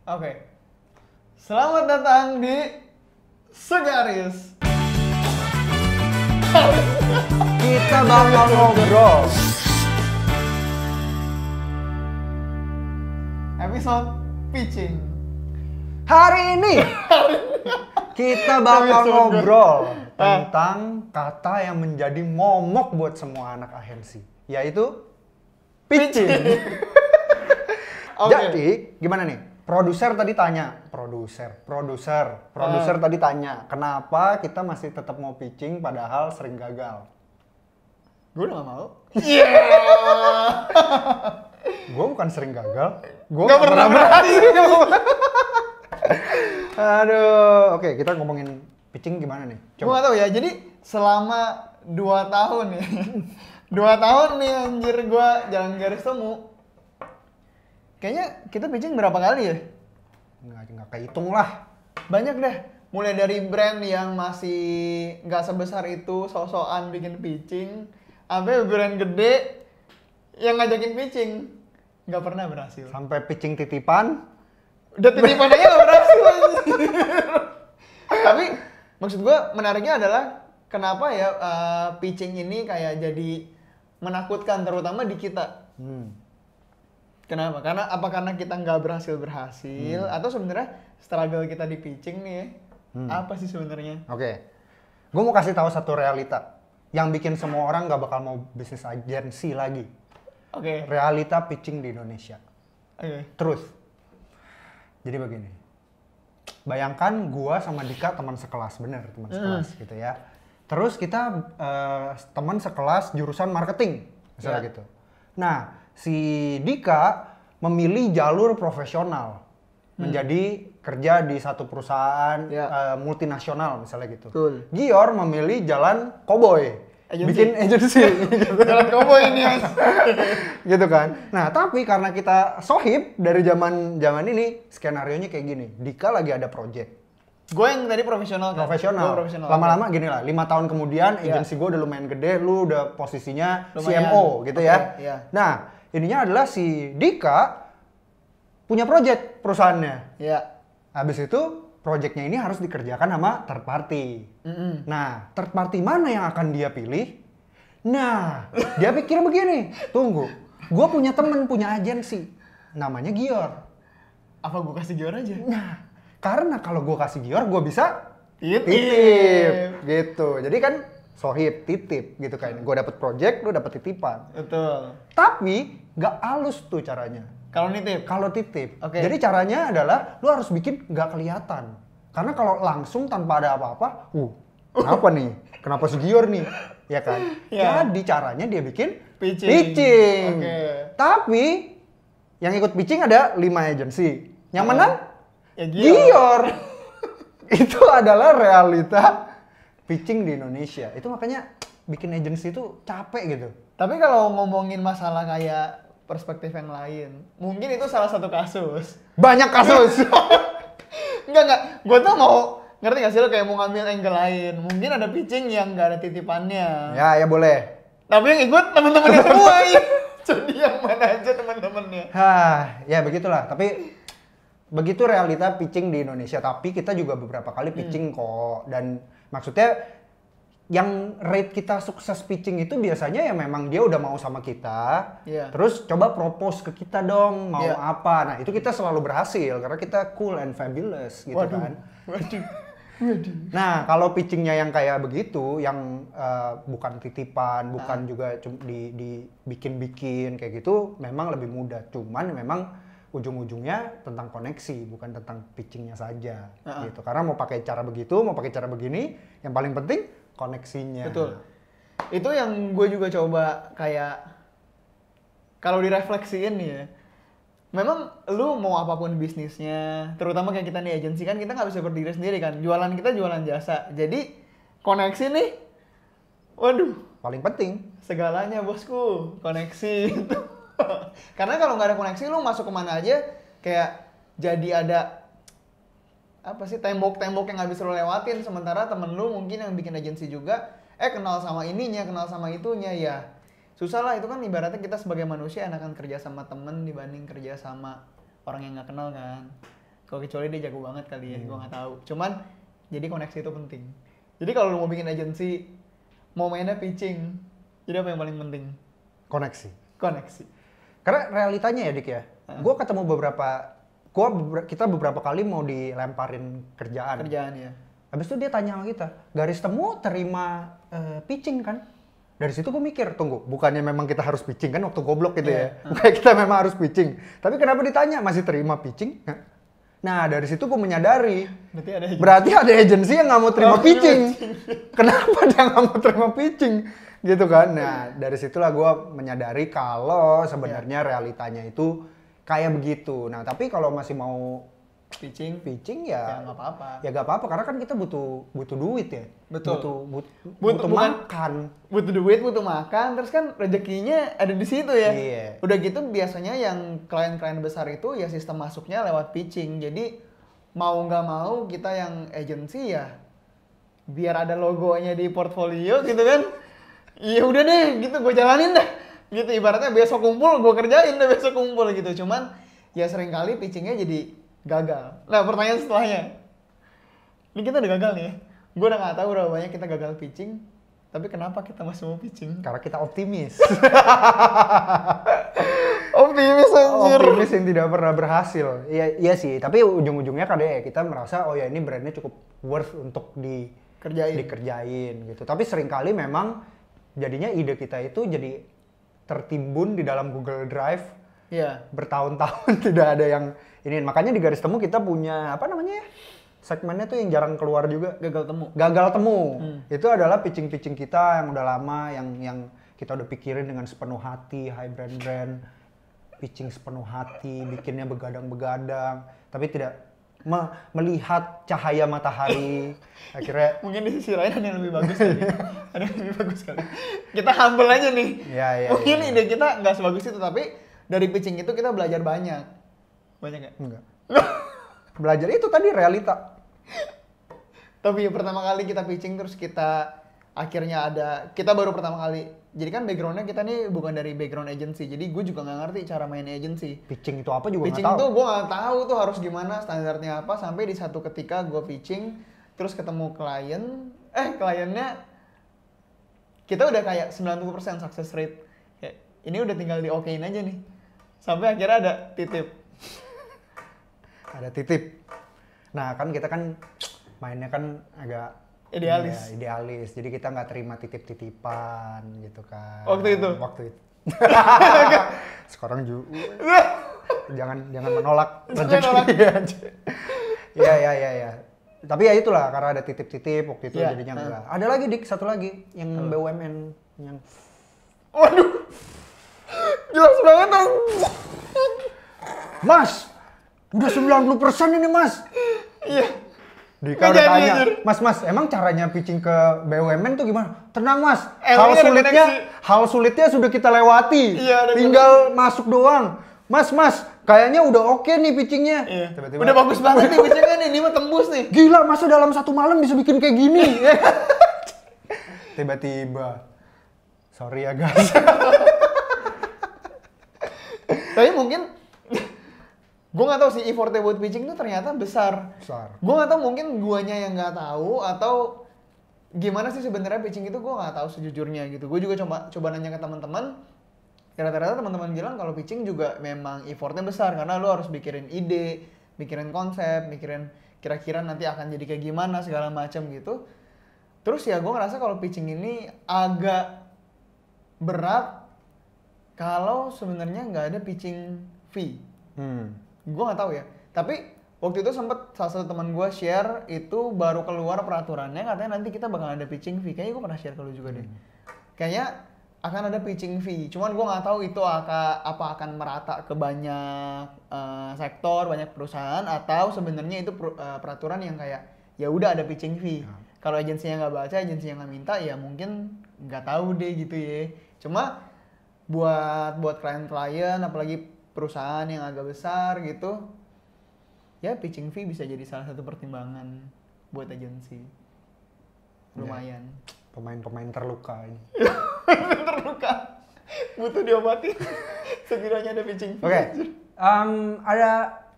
Oke. Selamat datang di Segaris. Kita bakal ngobrol. Episode pitching. Hari ini kita bakal ngobrol tentang kata yang menjadi momok buat semua anak agensi, yaitu pitching. Oke. Jadi, gimana nih? Produser tadi tanya, produser tadi tanya, kenapa kita masih tetap mau pitching padahal sering gagal? Gue udah gak mau. Gue bukan sering gagal, gue Gak pernah berhasil. Aduh, oke, kita ngomongin pitching gimana nih? Gue gak tau ya, jadi selama 2 tahun nih 2 tahun nih anjir gue jalan garis temu. Kayaknya kita pitching berapa kali ya? Nggak kehitung lah. Banyak deh. Mulai dari brand yang masih nggak sebesar itu, sok-sokan bikin pitching, sampai brand gede yang ngajakin pitching. Nggak pernah berhasil. Sampai pitching titipan. Udah titipan aja nggak berhasil. Tapi maksud gue menariknya adalah kenapa ya pitching ini kayak jadi menakutkan terutama di kita. Kenapa? Karena kita nggak berhasil atau sebenarnya struggle kita di pitching nih ya? Apa sih sebenarnya? Oke, gue mau kasih tahu satu realita yang bikin semua orang nggak bakal mau bisnis agensi lagi. Oke. Realita pitching di Indonesia. Oke. Truth. Jadi begini, bayangkan gue sama Dika teman sekelas, bener teman sekelas gitu ya. Terus kita teman sekelas jurusan marketing, misalnya gitu. Nah, si Dika memilih jalur profesional, menjadi kerja di satu perusahaan multinasional misalnya gitu. Betul. Gior memilih jalan koboi, bikin agensi. Jalan koboi ini Mas. Gitu kan. Nah, tapi karena kita sohib dari zaman ini, skenarionya kayak gini. Dika lagi ada project. Gue yang tadi profesional kan? Profesional. Gue profesional. Lama-lama gini lah, 5 tahun kemudian agensi gue udah lumayan gede, lu udah posisinya Lumayan. CMO gitu ya. Iya. Nah, ininya adalah si Dika punya project perusahaannya. Iya. Habis itu projectnya ini harus dikerjakan sama third party. Nah, third party mana yang akan dia pilih? Nah, dia pikir begini, tunggu, gue punya temen punya agensi, namanya Gior. Apa gue kasih Gior aja? Nah, karena kalau gue kasih Gior, gue bisa Titip. gitu. Jadi kan sohib, titip gitu kan. Gue dapet project, lu dapet titipan. Betul. Tapi nggak halus tuh caranya. Kalau nitip? Kalau titip. Oke. Jadi caranya adalah lu harus bikin nggak kelihatan. Karena kalau langsung tanpa ada apa-apa, kenapa nih? Kenapa si Gior nih? Ya kan? Ya. Jadi caranya dia bikin Pitching. Oke. Tapi yang ikut pitching ada 5 agensi. Yang menang? Ya Gior. Itu adalah realita pitching di Indonesia. Itu makanya bikin agensi itu capek gitu. Tapi kalau ngomongin masalah kayak perspektif yang lain, mungkin itu salah satu kasus. Banyak kasus. Enggak. Gue tuh mau, ngerti gak sih lo kayak mau ngambil angle lain. Mungkin ada pitching yang gak ada titipannya. Ya boleh. Tapi yang ikut temen-temennya semua ya. Jadi yang mana aja temen-temennya. Ya begitulah. Tapi begitu realita pitching di Indonesia. Tapi kita juga beberapa kali pitching kok. Dan maksudnya yang rate kita sukses pitching itu biasanya ya memang dia udah mau sama kita. Iya. Terus coba propose ke kita dong mau Iya. apa. Nah itu kita selalu berhasil karena kita cool and fabulous gitu kan. Waduh. Nah, kalau pitchingnya yang kayak begitu, yang bukan titipan, bukan juga dibikin-bikin kayak gitu, memang lebih mudah. Cuman memang ujung-ujungnya tentang koneksi, bukan tentang pitchingnya saja, gitu. Karena mau pakai cara begitu, mau pakai cara begini, yang paling penting koneksinya. Betul. Itu yang gue juga coba kayak kalau direfleksiin nih ya. Memang lu mau apapun bisnisnya, terutama kayak kita nih agensi kan kita nggak bisa berdiri sendiri kan. Jualan kita jualan jasa. Jadi koneksi nih, waduh, Paling penting. segalanya bosku, koneksi. Karena kalau nggak ada koneksi lu masuk kemana aja kayak jadi ada apa sih tembok-tembok yang nggak bisa lo lewatin, sementara temen lu mungkin yang bikin agensi juga kenal sama ininya, kenal sama itunya, ya susah lah. Itu kan ibaratnya kita sebagai manusia enakan kerja sama temen dibanding kerja sama orang yang nggak kenal kan. Kalau kecuali dia jago banget kali ya, gue nggak tahu. Cuman jadi koneksi itu penting. Jadi kalau lu mau bikin agensi, mau mainnya pitching, jadi apa yang paling penting? Koneksi. Koneksi. Karena realitanya ya Dik ya, gue ketemu kita beberapa kali mau dilemparin kerjaan. Kerjaan ya. Habis itu dia tanya sama kita, garis temu terima pitching kan? Dari situ gue mikir, tunggu, bukannya memang kita harus pitching kan waktu goblok gitu ya? Kayak kita memang harus pitching. Tapi kenapa ditanya masih terima pitching? Nah dari situ gue menyadari, berarti ada agensi yang nggak mau terima pitching. Kenapa dia nggak mau terima pitching? Gitu kan? Nah dari situlah gue menyadari kalau sebenarnya realitanya itu kayak begitu. Nah tapi kalau masih mau pitching ya nggak apa-apa. Ya nggak apa-apa karena kan kita butuh duit ya. Betul. Butuh makan. Butuh duit, butuh makan, terus kan rezekinya ada di situ ya. Iya. Udah gitu biasanya yang klien-klien besar itu ya sistem masuknya lewat pitching. Jadi mau nggak mau kita yang agensi ya biar ada logonya di portfolio gitu kan. Iya udah deh gitu gue jalanin dah. Gitu ibaratnya besok kumpul gue kerjain deh besok kumpul gitu. Cuman ya seringkali pitchingnya jadi gagal. Nah pertanyaan setelahnya, ini kita udah gagal nih ya. Gue udah gak tahu berapa banyak kita gagal pitching, tapi kenapa kita masih mau pitching? Karena kita optimis. Optimis anjir. Optimis yang tidak pernah berhasil. Iya sih, tapi ujung-ujungnya kadang ya kita merasa oh ya ini brandnya cukup worth untuk dikerjain gitu. Tapi seringkali memang jadinya ide kita itu jadi tertimbun di dalam Google Drive. Iya. Bertahun-tahun tidak ada yang ini. Makanya di garis temu kita punya apa namanya ya? Segmennya tuh yang jarang keluar juga. Gagal temu. Itu adalah pitching kita yang udah lama, yang kita udah pikirin dengan sepenuh hati, high brand, pitching sepenuh hati, bikinnya begadang-begadang, tapi tidak melihat cahaya matahari. Akhirnya mungkin di sisi lain ada yang lebih bagus kali. Ada yang lebih bagus kali. Kita humble aja nih. Ya, mungkin ide kita nggak sebagus itu, tapi dari pitching itu kita belajar banyak. Banyak nggak? Enggak. Belajar itu tadi realita. Tapi pertama kali kita pitching terus kita akhirnya kita baru pertama kali. Jadi kan backgroundnya kita nih bukan dari background agency. Jadi gue juga nggak ngerti cara main agency. Pitching itu apa juga nggak tahu. Pitching tuh gue nggak tahu tuh harus gimana, standarnya apa. Sampai di satu ketika gue pitching terus ketemu kliennya kita udah kayak 90% success rate. Kayak, ini udah tinggal di okein aja nih. Sampai akhirnya ada titip. Ada titip. Nah kan kita kan mainnya kan agak idealis. Ya, idealis. Jadi kita nggak terima titip-titipan gitu kan. Waktu itu. Sekarang juga. jangan menolak rezeki. Ya. Tapi ya itulah karena ada titip-titip waktu itu jadinya enggak. Ada lagi Dik, satu lagi yang BUMN yang. Waduh. Jelas banget dong. Mas, udah 90% ini Mas. Iya. Dika udah tanya, Mas, emang caranya pitching ke BUMN tuh gimana? Tenang Mas, hal sulitnya sudah kita lewati. Iya, tinggal masuk doang. Mas, kayaknya udah oke nih pitchingnya. Iya. Udah bagus banget nih pitchingnya nih, ini mah tembus nih. Gila, masa dalam satu malam bisa bikin kayak gini? Tiba-tiba, sorry ya guys. Tapi mungkin gue nggak tahu sih effortnya buat pitching tuh ternyata besar. Gue nggak tahu mungkin guanya yang nggak tahu atau gimana sih sebenarnya pitching itu gue nggak tahu sejujurnya gitu. Gue juga coba nanya ke teman-teman. Rata-rata teman-teman bilang kalau pitching juga memang effortnya besar karena lo harus mikirin ide, mikirin konsep, mikirin kira-kira nanti akan jadi kayak gimana segala macam gitu. Terus ya gue ngerasa kalau pitching ini agak berat kalau sebenarnya nggak ada pitching fee. Gue nggak tahu ya. Tapi waktu itu sempet salah satu teman gue share itu baru keluar peraturannya katanya nanti kita bakal ada pitching fee. Kayaknya gue pernah share ke lu juga deh. Kayaknya akan ada pitching fee. Cuman gue nggak tahu itu apa akan merata ke banyak sektor, banyak perusahaan atau sebenarnya itu peraturan yang kayak ya udah ada pitching fee. Kalau agensinya nggak baca, agensinya nggak minta, ya mungkin nggak tahu deh gitu ya. Cuma buat klien-klien, apalagi perusahaan yang agak besar gitu, ya pitching fee bisa jadi salah satu pertimbangan buat agensi. Lumayan. Ya, pemain-pemain terluka ini. Butuh diobati. Setidaknya ada pitching fee. Oke. Ada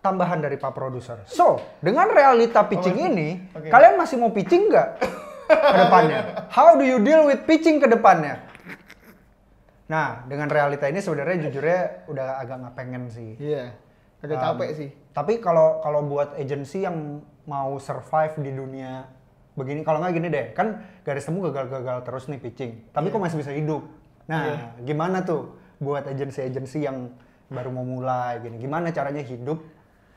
tambahan dari Pak Produser. So, dengan realita pitching ini, Oke. kalian masih mau pitching nggak ke depannya? How do you deal with pitching ke depannya? Nah, dengan realita ini sebenarnya jujurnya udah agak nggak pengen sih. Iya. Agak capek sih. Tapi kalau buat agensi yang mau survive di dunia begini, kalau nggak gini deh, kan Garis Temu gagal-gagal terus nih pitching. Tapi kok masih bisa hidup? Nah, gimana tuh buat agensi-agensi yang baru mau mulai gini? Gimana caranya hidup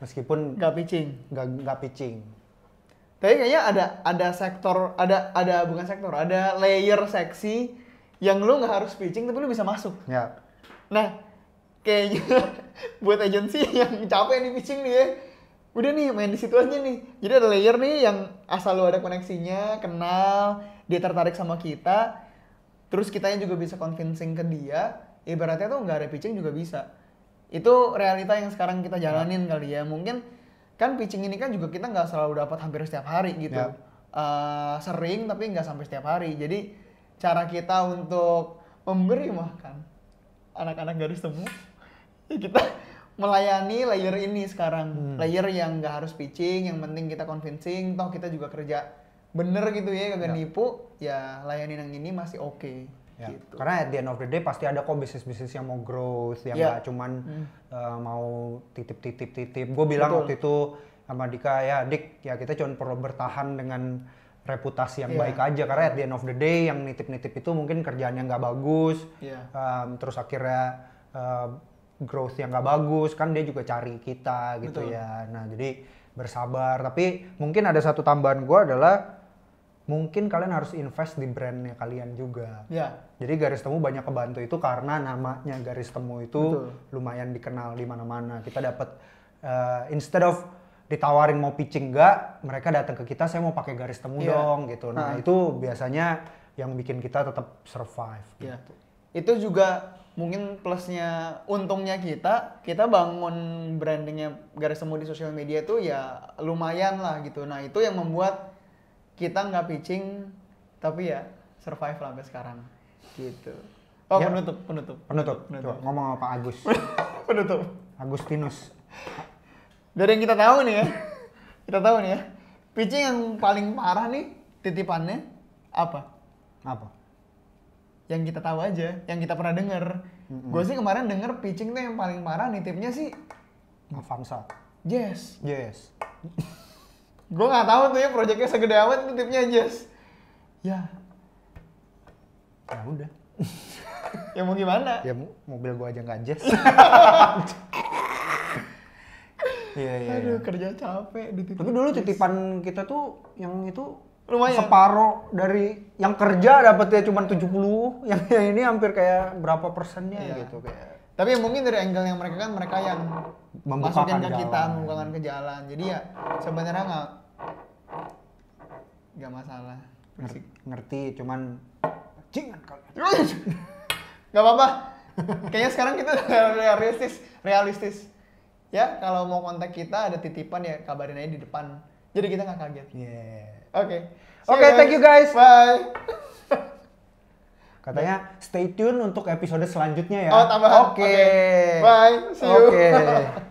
meskipun Nggak pitching. nggak pitching? Tapi kayaknya ada sektor, ada bukan sektor, ada layer seksi yang lu nggak harus pitching tapi lu bisa masuk. Ya. Nah, kayaknya buat agensi yang capek nih pitching nih ya, udah nih main di situ aja nih. Jadi ada layer nih yang asal lu ada koneksinya, kenal, dia tertarik sama kita, terus kitanya juga bisa convincing ke dia. Ibaratnya tuh nggak ada pitching juga bisa. Itu realita yang sekarang kita jalanin kali ya. Mungkin kan pitching ini kan juga kita nggak selalu dapat hampir setiap hari gitu. Ya. Sering tapi nggak sampai setiap hari. Jadi cara kita untuk memberi makan anak-anak Garis Temu, ya kita melayani layer ini sekarang. Layer yang nggak harus pitching, yang penting kita convincing, toh kita juga kerja bener gitu ya, kagak nipu, ya layanin yang ini masih oke. Ya. Gitu. Karena at the end of the day pasti ada kok bisnis-bisnis yang mau growth, yang Ya. nggak cuman mau titip. Gue bilang Betul. waktu itu sama Dika, ya Dik, ya kita cuma perlu bertahan dengan reputasi yang Iya. baik aja. Karena at the end of the day yang nitip-nitip itu mungkin kerjaannya nggak bagus, Iya. terus akhirnya growth yang nggak bagus, kan dia juga cari kita gitu. Betul. Ya. Nah jadi bersabar. Tapi mungkin ada satu tambahan gue adalah mungkin kalian harus invest di brandnya kalian juga. Ya. Jadi Garis Temu banyak kebantu itu karena namanya Garis Temu itu Betul. lumayan dikenal di mana-mana. Kita dapat instead of ditawarin mau pitching enggak, mereka datang ke kita, saya mau pakai Garis Temu Iya. dong gitu. Nah, itu biasanya yang bikin kita tetap survive Ya. gitu. Itu juga mungkin plusnya, untungnya kita bangun brandingnya Garis Temu di sosial media itu ya lumayan lah gitu. Nah itu yang membuat kita nggak pitching tapi ya survive lah sampai sekarang gitu. Oh Ya. penutup. Penutup. Coba ngomong sama Pak Agus. Penutup. Agustinus. Dari yang kita tahu nih ya, pitching yang paling parah nih titipannya apa? Apa? Yang kita tahu aja, yang kita pernah denger. Gue sih kemarin denger pitching tuh yang paling parah nitipnya sih Avanza. Jazz. Yes. Gue nggak tahu tuh ya proyeknya segede amat nitipnya Jazz. Ya, Ya udah. ya mau gimana? Ya mobil gua aja nggak jazz. Iya. Aduh kerja capek dititip. Tapi dulu titipan kita tuh yang itu Lumayan. separo dari yang kerja dapetnya cuma 70, yang ini hampir kayak berapa persennya Iya. gitu kayak. Tapi mungkin dari angle yang mereka yang Membukakan masukin ke kita, jalan. membukakan ke jalan. Jadi ya sebenarnya nggak masalah. Ngerti cuman cingan kali. Gak apa-apa. Kayaknya sekarang kita udah realistis. Ya, kalau mau kontak kita ada titipan ya kabarin aja di depan. Jadi kita nggak kaget. Yeah. Oke. Oke, thank you guys. Bye. Katanya stay tune untuk episode selanjutnya ya. Oh, tambahan. Oke. Bye. See you. Oke.